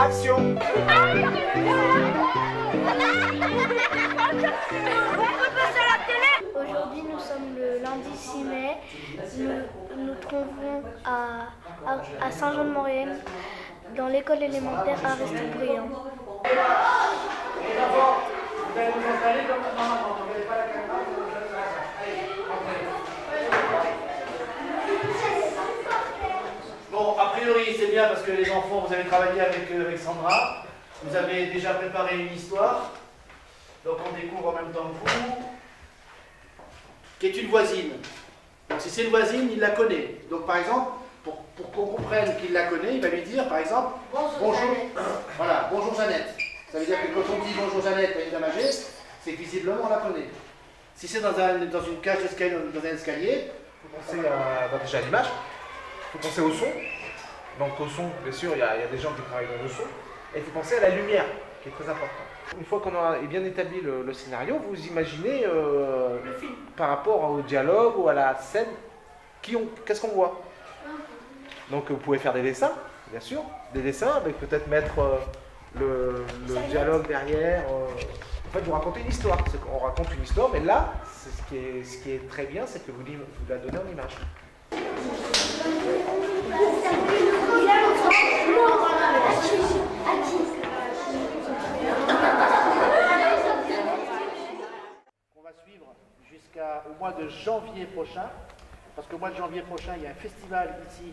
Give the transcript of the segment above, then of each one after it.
Action. Aujourd'hui, nous sommes le lundi 6 mai. Nous nous trouvons à Saint-Jean-de-Maurienne, dans l'école élémentaire Aristide-Briand. Les enfants, vous allez vous installer comme normalement. Vous n'avez pas la caméra, vous allez Bon, a priori, c'est bien parce que les enfants, vous avez travaillé avec Sandra. Vous avez déjà préparé une histoire. Donc on découvre en même temps que vous. Qui est une voisine. Donc si c'est une voisine, il la connaît. Donc par exemple, pour qu'on comprenne qu'il la connaît, il va lui dire par exemple bonjour Jeannette. Voilà, bonjour Jeannette. Ça veut dire que quand on dit bonjour Jeannette à une dame âgée, c'est que visiblement on la connaît. Si c'est dans une cage d'escalier, dans un escalier, il faut penser déjà à l'image, il faut penser au son. Donc au son, bien sûr, il y a des gens qui travaillent dans le son. Et il faut penser à la lumière, qui est très importante. Une fois qu'on a bien établi le scénario, vous imaginez le film par rapport au dialogue ou à la scène, qu'est-ce qu'on voit. Donc vous pouvez faire des dessins, bien sûr, des dessins avec peut-être mettre le dialogue derrière. En fait, vous racontez une histoire. On raconte une histoire, mais là, ce qui est très bien, c'est que vous la donnez en image. On va suivre jusqu'au mois de janvier prochain, parce qu'au mois de janvier prochain, il y a un festival ici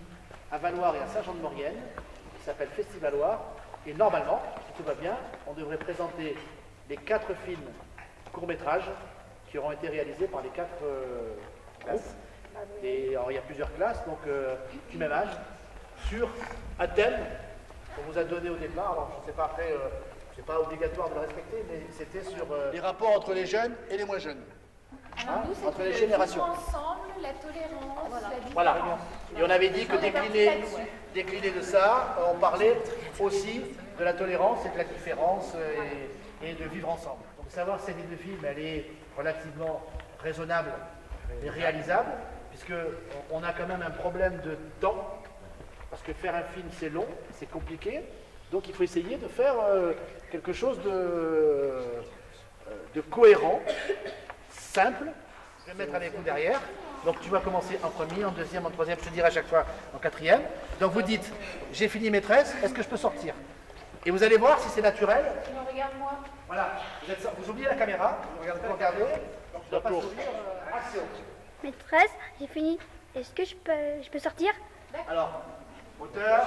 à Valloire et à Saint-Jean-de-Maurienne, qui s'appelle Festivaloir, et normalement, si tout va bien, on devrait présenter les 4 films courts-métrages qui auront été réalisés par les 4 classes. Et alors, il y a plusieurs classes, donc du même âge, sur un thème qu'on vous a donné au départ. Alors, je ne sais pas après, c'est pas obligatoire de le respecter, mais c'était sur les rapports entre les jeunes et les moins jeunes. Hein, nous, entre les générations. Ensemble, la tolérance, la différence. Voilà. Et on avait dit que décliné de ça, on parlait aussi de la tolérance et de la différence et de vivre ensemble. Donc savoir si cette idée de film, elle est relativement raisonnable et réalisable, puisqu'on a quand même un problème de temps, parce que faire un film c'est long, c'est compliqué, donc il faut essayer de faire quelque chose de cohérent, simple. Je vais mettre avec vous derrière. Donc tu vas commencer en premier, en deuxième, en troisième, je te dirai à chaque fois en quatrième. Donc vous dites, j'ai fini maîtresse, est-ce que je peux sortir? Et vous allez voir si c'est naturel. Non, regarde-moi. Voilà, vous oubliez la caméra, vous regardez, donc je dois pas sourire, action. Maîtresse, j'ai fini. Est-ce que je peux sortir? Alors, auteur.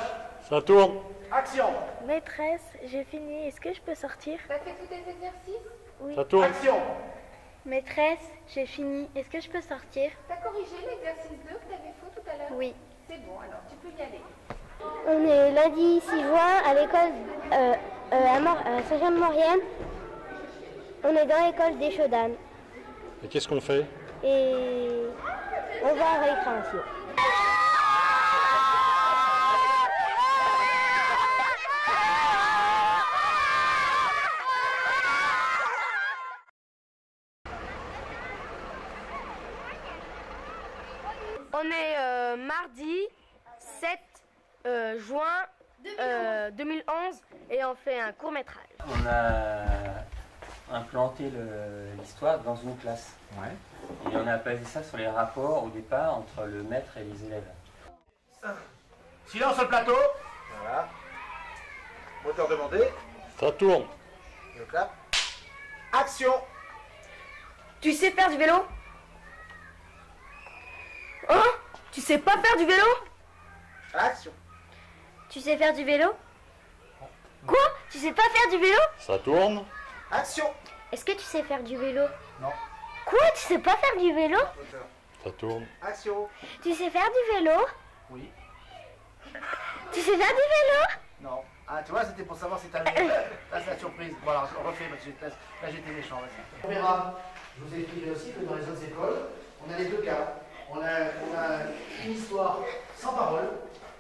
Ça tourne. Action. Maîtresse, j'ai fini. Est-ce que je peux sortir? T'as fait tous tes exercices? Oui. Ça tourne. Action. Maîtresse, j'ai fini. Est-ce que je peux sortir? T'as corrigé l'exercice 2 que t'avais fait tout à l'heure? Oui. C'est bon, alors tu peux y aller. On est lundi 6 juin à l'école à Saint-Jean-de-Maurienne. On est dans l'école des Chaudanes. Et qu'est-ce qu'on fait? Et on va à récréation. On est mardi 7 juin 2011 et on fait un court-métrage. On a implanté l'histoire dans une classe. Ouais. Et on a basé ça sur les rapports au départ entre le maître et les élèves. Silence sur le plateau. Voilà. Moteur demandé. Ça tourne. Je clap. Action. Tu sais faire du vélo? Hein? Tu sais pas faire du vélo? Action. Tu sais faire du vélo? Quoi? Tu sais pas faire du vélo? Ça tourne. Action. Est-ce que tu sais faire du vélo? Non. Quoi? Tu sais pas faire du vélo? Auteur. Ça tourne. Action. Tu sais faire du vélo? Oui. Tu sais faire du vélo? Non. Ah, tu vois, c'était pour savoir si t'avais... Là, c'est la surprise. Bon, alors, on refait, parce que là, j'étais méchant. On verra. Je vous ai expliqué aussi que dans les autres écoles, on a les deux cas. On a une histoire sans parole.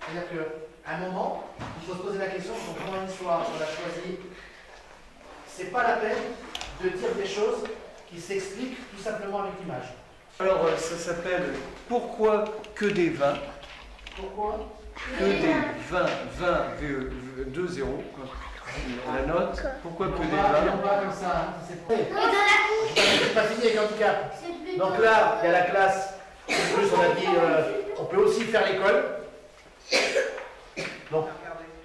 C'est-à-dire qu'à un moment, il faut se poser la question, quand on prend une histoire, on l'a choisie, c'est pas la peine de dire des choses qui s'expliquent tout simplement avec l'image. Alors, ça s'appelle Pourquoi que des vins? Pourquoi? Que des vins, 2-0. La note, pourquoi que On des va 20? comme ça, hein, c'est pas fini avec handicap. Donc là, il y a la classe. En plus, on a dit, on peut aussi faire l'école. Donc,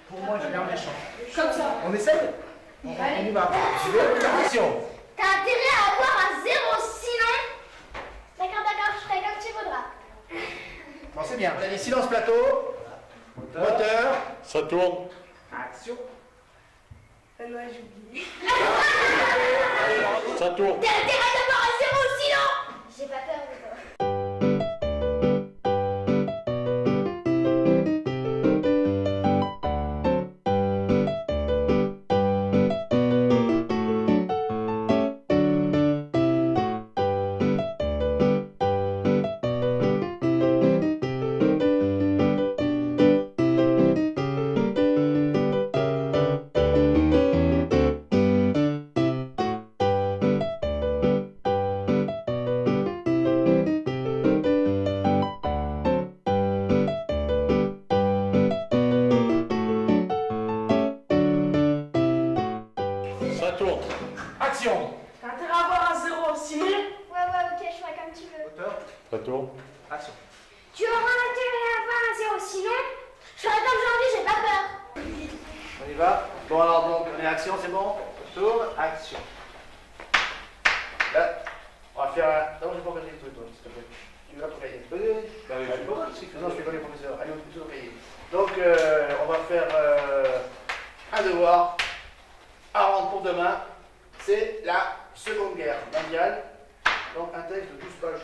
pour moi, je garde méchant. Comme ça. On essaye? On y va. Action. T'as intérêt à avoir un 0, sinon... D'accord, je ferai comme tu voudras. Bon, c'est bien. On a dit silence plateau. Moteur. Ça tourne. Action. Ouais, j'ai oublié. Ça tourne. T'as intérêt d'avoir un 0, sinon... J'ai pas peur de toi. Ça tourne. Action. T'as intérêt à avoir un 0, sinon... Ouais, ok, je ferai comme tu veux. Moteur. Ça tourne. Action. Tu auras intérêt à avoir un 0, sinon... Je ferai comme j'ai envie, j'ai pas peur. On y va. Bon, alors, donc, on est action, c'est bon? Tourne. Action. Là, on va faire un... Non, j'ai pas regardé le truc, toi, s'il te plaît. Tu vas ton cahier. Bah oui, je sais pas. Non, je fais pas les professeurs. Allez, on est au cahier. Donc, on va faire un devoir à rendre pour demain. C'est la Seconde Guerre mondiale. Donc, un texte de 12 pages.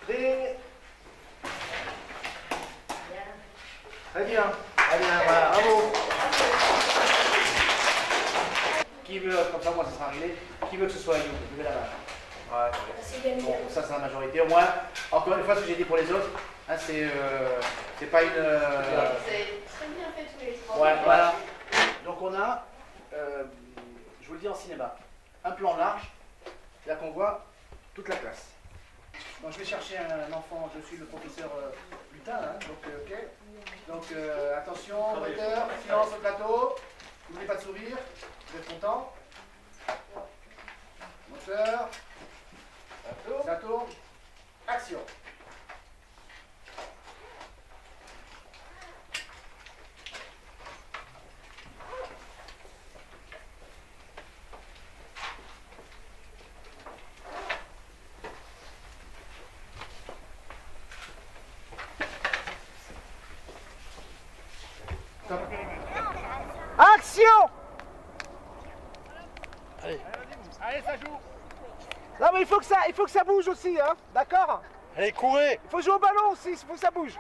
Prêt? Très bien, voilà, bravo. Qui veut, comme ça moi ça sera réglé, qui veut que ce soit You? Levez la main. Ouais. Bon, ça c'est la majorité. Au moins, encore une fois, ce que j'ai dit pour les autres, hein, c'est pas une... C'est très bien fait tous les trois. Ouais, voilà. Donc on a, je vous le dis en cinéma, un plan large, là qu'on voit toute la classe. Donc je vais chercher un enfant, je suis le professeur Lutin, hein, donc ok. Donc attention, moteur, silence au plateau, n'oubliez pas de sourire, vous êtes content. Moteur, ça tourne, action. Action! Allez, ça joue. Non mais il faut que ça bouge aussi, hein, d'accord? allez, courez. Il faut jouer au ballon aussi, il faut que ça bouge.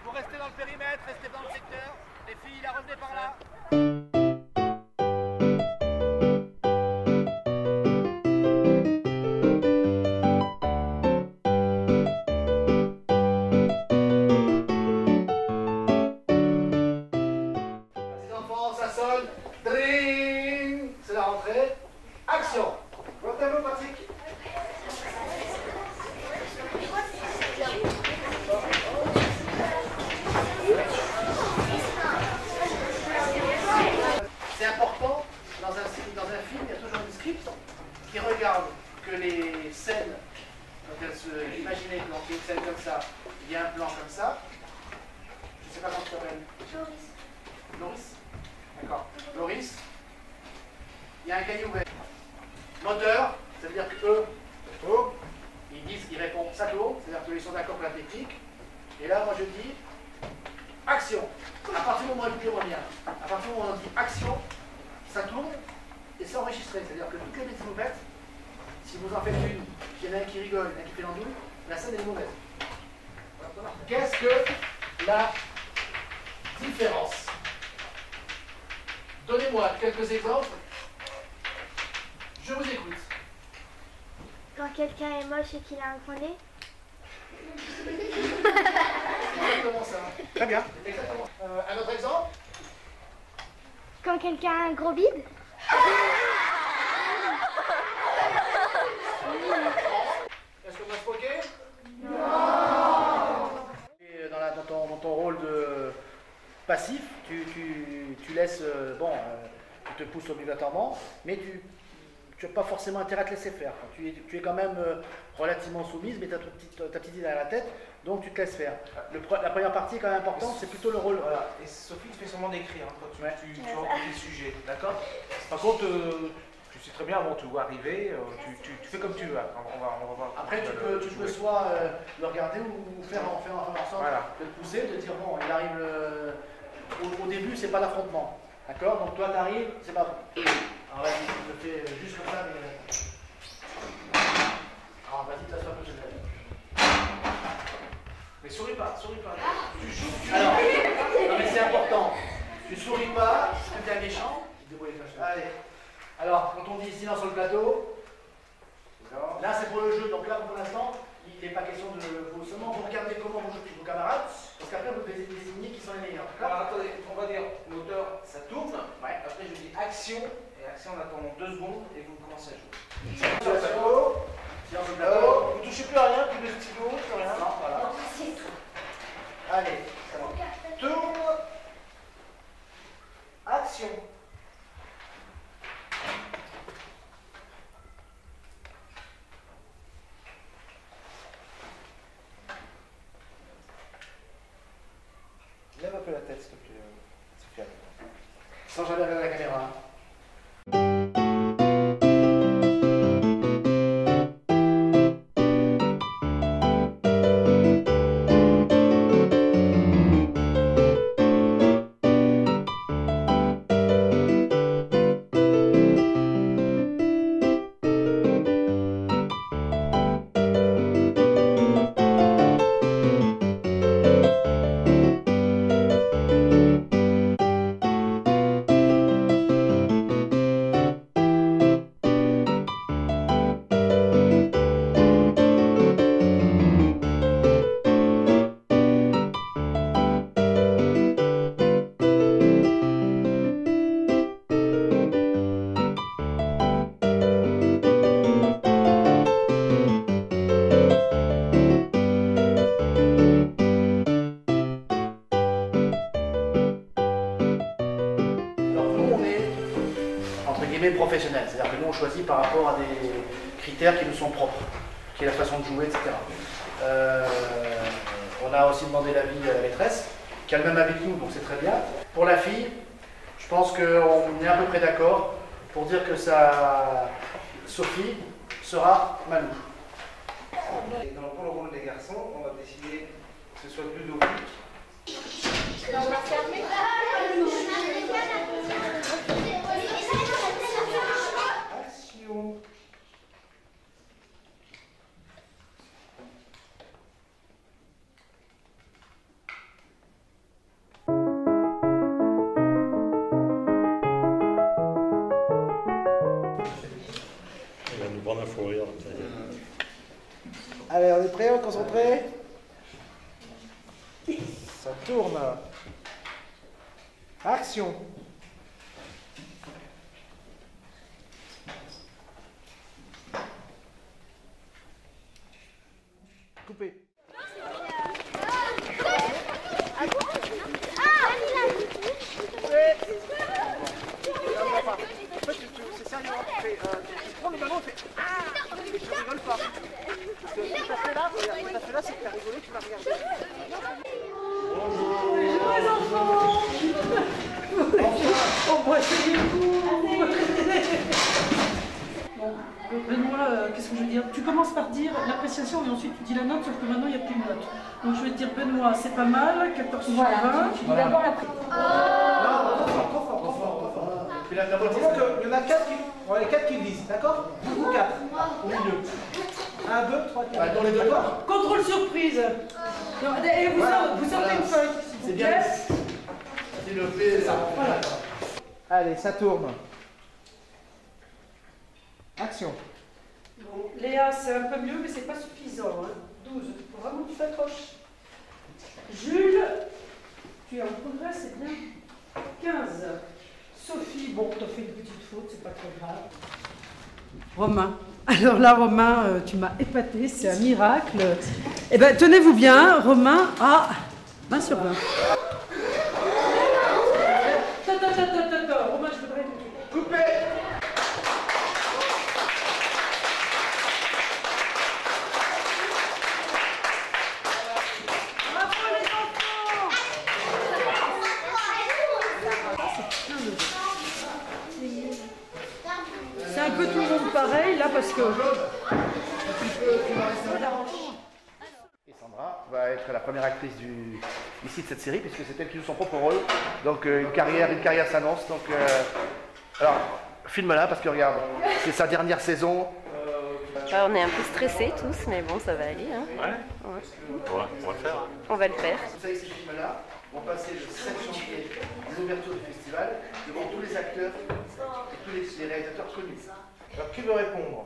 Vous restez dans le périmètre, restez dans le secteur. Les filles, là, revenez par là. Les enfants, ça sonne. Dring. C'est la rentrée. Action. Votre tableau, Patrick. C'est important, dans un film, il y a toujours une script qui regarde que les scènes, quand elles se... Imaginez qu'on fait une scène comme ça, il y a un plan comme ça. Je ne sais pas comment tu t'appelles. Loris. D'accord. Loris. Il y a un cahier ouvert. Moteur, ça veut dire que eux, ils répondent ça tourne, c'est-à-dire qu'ils sont d'accord pour la technique. Et là, moi je dis action. À partir du moment où écoutez-moi bien, à partir du moment où on dit action, ça tourne et c'est enregistré. C'est-à-dire que toutes les bêtises que vous faites, si vous en faites une, il y en a un qui rigole, il y en a un qui fait l'andouille, la scène est mauvaise. Qu'est-ce que la différence? Donnez-moi quelques exemples. Je vous écoute. Quand quelqu'un est moche et qu'il a un point nez. exactement ça. Très bien. Exactement. Un autre exemple? Quand quelqu'un a un gros bide. Est-ce qu'on va se moquer? Non. Et dans ton rôle de passif, tu laisses, tu te pousses obligatoirement, mais tu n'as pas forcément intérêt à te laisser faire. Tu es quand même relativement soumise, mais tu as ta petite idée derrière la tête, donc tu te laisses faire. La première partie est quand même importante, c'est plutôt le rôle. Voilà. Et Sophie, tu fais seulement d'écrire quand tu rencontres les sujets, d'accord? Par contre, tu sais très bien avant tout arriver, tu fais comme tu veux. On va voir. après, tu peux soit le regarder ou faire en sorte de te pousser, de dire bon, il arrive. Au début, c'est pas l'affrontement, d'accord? Donc toi, tu arrives, c'est pas. Alors vas-y, je le fais juste comme ça, mais. Alors vas-y, t'assois un peu, je vais. Mais souris pas. Tu joues. Alors, non mais c'est important. Tu souris pas, parce que t'es un méchant. Allez. Alors, quand on dit silence sur le plateau, là c'est pour le jeu, donc là pour l'instant, il n'est pas question de vous seulement vous regardez comment vous jouez vos camarades, parce qu'après vous devez désigner qui sont les meilleurs. Alors attendez, on va dire moteur, ça tourne. Ouais. Après je dis action, et action on attend 2 secondes et vous commencez à jouer. Silence sur le plateau. Silence sur le plateau. Vous ne touchez plus à rien, plus de stylo, plus rien. Non, voilà. Allez, ça va. Tourne. Action. Lève un peu la tête, s'il te plaît, Sophia. Sans jamais regarder la caméra. Professionnel, c'est-à-dire que nous on choisit par rapport à des critères qui nous sont propres, qui est la façon de jouer, etc. On a aussi demandé l'avis à la maîtresse, qui a le même avis que nous, donc c'est très bien. Pour la fille, je pense qu'on est à peu près d'accord pour dire que Sophie sera Malou. Et pour le rôle des garçons, on va décider que ce soit Ludovic. Action. Il va nous prendre un fou rire. Allez, on est prêts, on est concentrés? Ça tourne. Action. Coupé. C'est sérieux, tu prends le ballon et fais ah, et je rigole pas. Parce que ce que t'as fait là, c'est que t'as rigolé, tu vas regarder. Bonjour les enfants. Embrassez les coups. Bon, Benoît, qu'est-ce que je veux dire? Tu commences par dire l'appréciation et ensuite tu dis la note, sauf que maintenant il n'y a plus de note. Donc je vais te dire Benoît, c'est pas mal, 14 sur 20. Tu dis d'abord Puis la moitié, Il y en a 4 qui le disent, d'accord? Ou 4 au milieu. 1, 2, 3, 4. dans les deux corps. Contrôle surprise. Non, et vous sortez une feuille. C'est bien. C'est le fait, ça. Voilà. Allez, ça tourne. Action. Bon, Léa, c'est un peu mieux, mais c'est pas suffisant. Hein. 12. Faut vraiment que tu t'accroches. Jules, tu es en progrès, c'est bien. 15. Sophie, bon, tu as fait une petite faute, c'est pas très grave. Romain. Alors là, Romain, tu m'as épaté, c'est un miracle. Eh bien, tenez-vous bien, Romain a 20 sur 20. Romain, je voudrais... Coupé. C'est un peu tout le monde pareil, là, parce que... Et Sandra va être la première actrice ici de cette série, puisque c'est elle qui joue son propre rôle. Donc une carrière s'annonce. Donc, alors, filme-la, parce que regarde, c'est sa dernière saison. On est un peu stressés tous, mais bon, ça va aller. Hein. Ouais. On va le faire. Hein. On va le faire. Vous savez que ces films-là vont passer le 7 janvier en ouverture du festival devant tous les acteurs et tous les réalisateurs connus. Alors, qui veut répondre?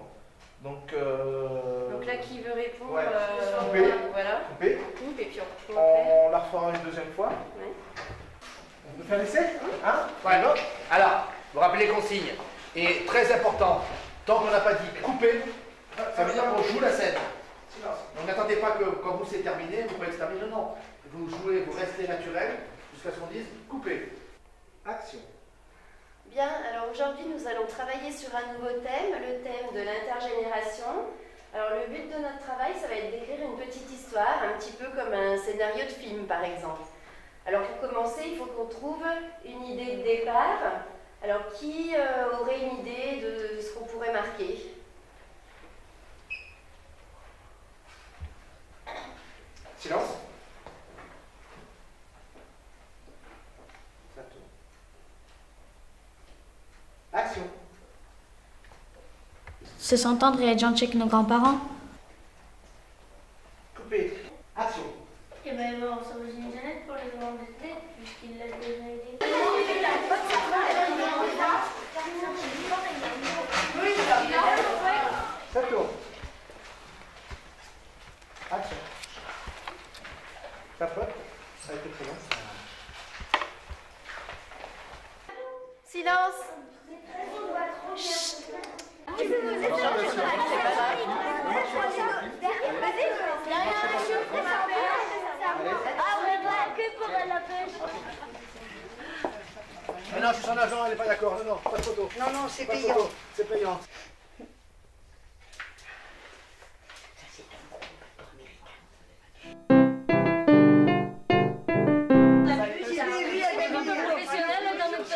Donc Donc là, qui veut répondre ouais. Coupé. Voilà. Coupé. Coupé, puis On la refera une deuxième fois. Ouais. On peut faire l'essai? Hein? Ouais, non. Alors, vous rappelez les consignes. Et très important, tant qu'on n'a pas dit couper, ça veut dire qu'on joue la scène. Donc n'attendez pas que quand vous c'est terminé, vous pouvez se terminer. Non. Vous jouez, vous restez naturel jusqu'à ce qu'on dise couper. Action. Bien, alors aujourd'hui nous allons travailler sur un nouveau thème, le thème de l'intergénération. Alors le but de notre travail, ça va être d'écrire une petite histoire, un petit peu comme un scénario de film par exemple. Alors pour commencer, il faut qu'on trouve une idée de départ. Alors qui aurait une idée de ce qu'on pourrait marquer? Silence. Action. Se s'entendre et être gentil avec nos grands-parents. Coupé. Action. Et bien, il va recevoir une Jeannette pour les embêter, puisqu'il l'a déjà aidé. Ça tourne. Action. Ça peut. Ça a été très bien. Silence. Mais non, je suis son agent, elle n'est pas d'accord. Non, non, pas de photo. Non, non, c'est Pas de payant. photo, c'est payant.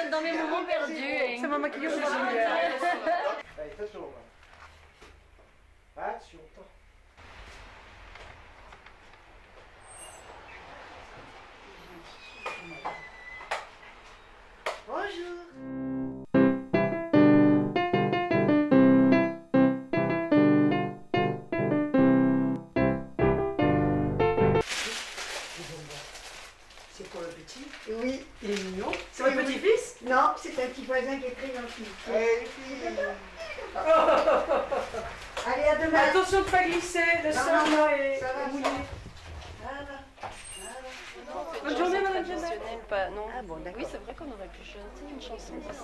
Dans mes moments perdus. C'est ma maquilleuse. Allez, ça tourne. Action. Bonjour. C'est pour le petit? Oui. Il est mignon. C'est Oui, votre petit-fils? Non, c'est un petit voisin qui est très gentil. Allez, à demain. Attention de ne pas glisser, le sol non, est ça va, mouillé. Bonne Bonne journée, Madame Jeannette. Pas, non. Ah bon, d'accord. Oui, c'est vrai qu'on aurait pu chanter une chanson aussi.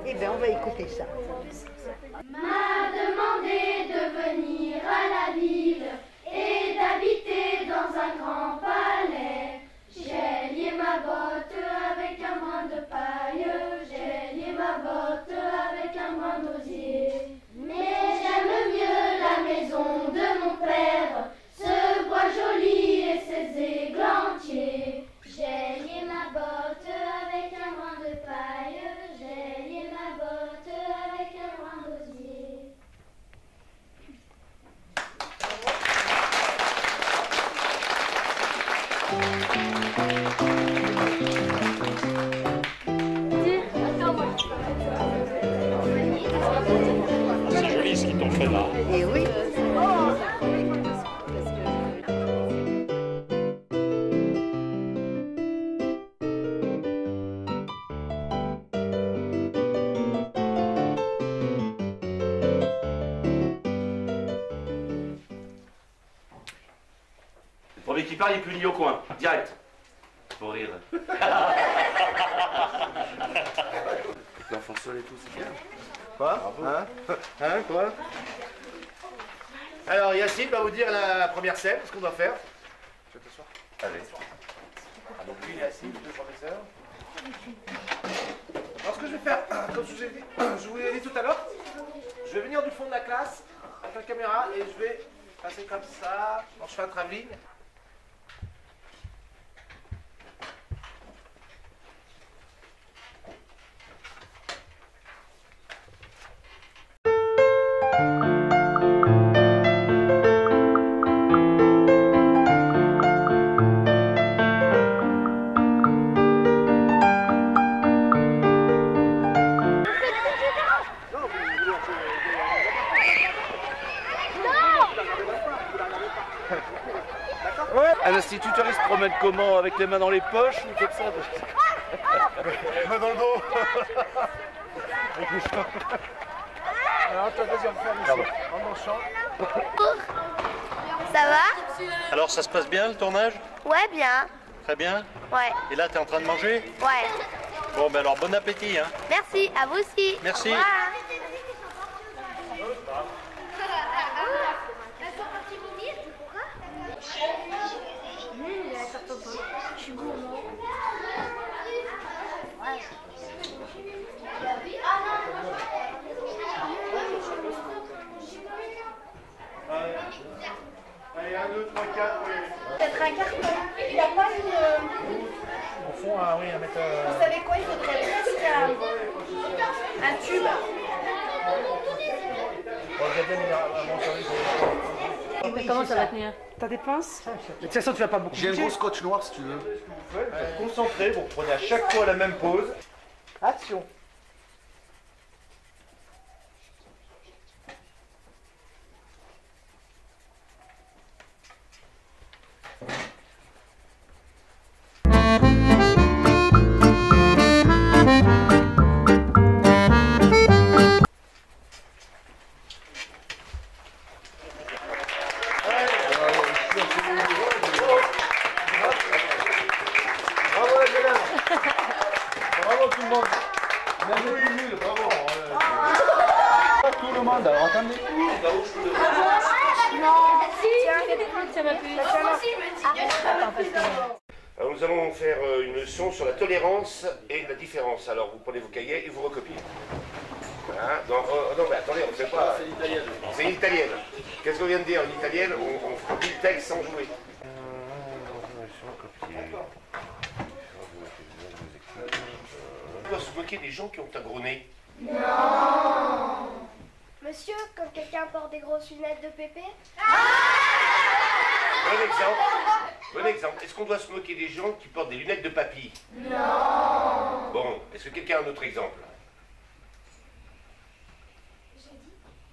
Eh bien, on va écouter ça. M'a demandé de venir à la ville et d'habiter dans un grand palais. J'ai lié ma botte avec un brin de paille, j'ai lié ma botte avec un brin d'osier. Mais j'aime mieux la maison de mon père, ce bois joli et ses églantiers. J'ai lié ma botte avec un brin de paille, j'ai lié ma botte avec un brin d'osier. C'est joli ce qu'ils t'ont fait là. Et oui. Le qui part, il punit au coin, direct. Pour rire. L'enfant seul et tout, c'est bien. Quoi? Hein? Quoi? Alors Yacine va vous dire la première scène, ce qu'on doit faire. Tu veux t'asseoir? Allez. Donc lui, Yacine, deux professeurs. Alors ce que je vais faire, comme je vous l'ai dit tout à l'heure, je vais venir du fond de la classe avec la caméra et je vais passer comme ça. Alors, je fais un travelling. Un instituteur, il se promène comment? Avec les mains dans les poches ou comme ça? Mains dans le dos. Alors toi, vas-y, on va faire ici, en manchant. Ça va? Alors ça se passe bien le tournage? Ouais, bien. Très bien. Ouais. Et là, tu es en train de manger? Ouais. Bon, ben alors bon appétit. Hein. Merci, à vous aussi. Merci. Au revoir. Allez, 1, 2, 3, 4, oui. Peut-être un carton. Il n'y a pas une... Au fond, oui, à mettre... Vous savez quoi? Il faudrait presque un tube. Mais comment ça va tenir? T'as des pinces? De toute façon, tu vas pas beaucoup. J'ai un gros scotch noir si tu veux. Vous êtes concentré, vous prenez à chaque fois la même pause. Action. Bravo la jeune. Bravo tout le monde. Bravo. Tout le monde, alors attendez. Alors nous allons faire une leçon sur la tolérance et la différence. Alors vous prenez vos cahiers et vous recopiez. Voilà. Non, non mais attendez, on ne fait pas. C'est l'italienne. C'est l'italienne. Qu'est-ce qu'on vient de dire? En italienne, on copie le texte sans jouer. On doit se moquer des gens qui ont un gros nez. Non. Monsieur, quand quelqu'un porte des grosses lunettes de pépé? Bon exemple. Bon exemple. Est-ce qu'on doit se moquer des gens qui portent des lunettes de papy? Non. Bon, est-ce que quelqu'un a un autre exemple?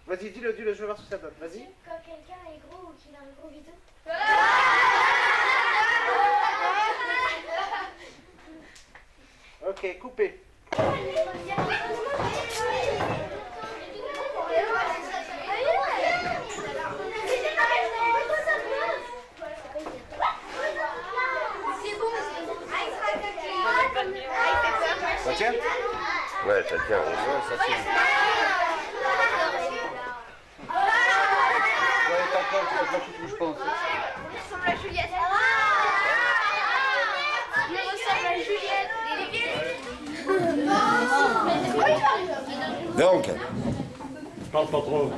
Vas-y, dis-le, je vais voir ce que ça donne. Vas-y. Quand quelqu'un est gros ou qu'il a un gros bidon? Ok, coupé. Ça tient? Ouais, ça tient. Ça tient. Ouais, t'entends, c'est pas tout, je pense. Il ressemble à Juliette. Il ressemble à Juliette. Donc, Je parle pas trop.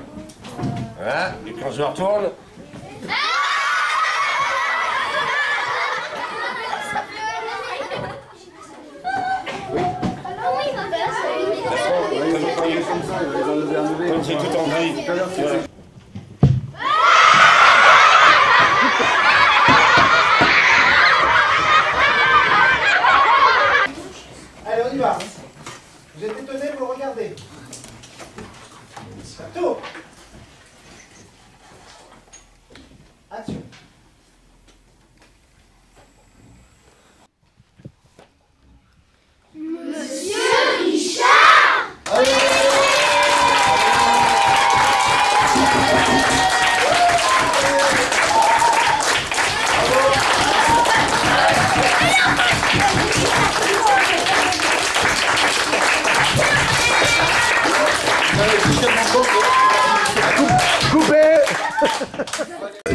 voilà, et quand je me retourne, comme c'est tout en gris. Allez, on y va. Vous êtes étonnés, vous le regardez. Tour. Action. Monsieur Richard! Allez.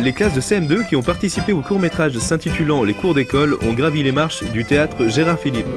les classes de CM2 qui ont participé au court-métrage s'intitulant Les cours d'école ont gravi les marches du théâtre Gérard Philippe.